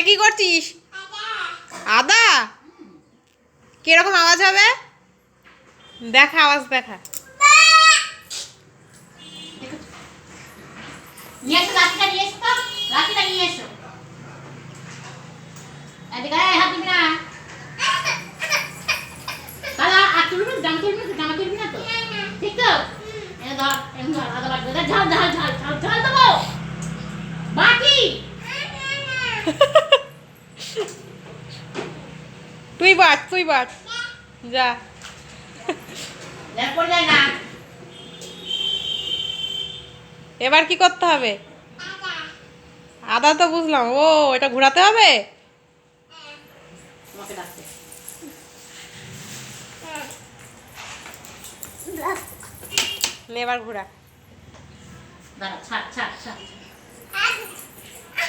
কি করছিস? আদা? কিরকম আওয়াজ হবে? দেখা, আওয়াজ দেখা। তুই বাট যা। এবার কি করতে হবে? আদা তো বুঝলাম। ও, এটা ঘোরাতে হবে। এবার ঘোরা।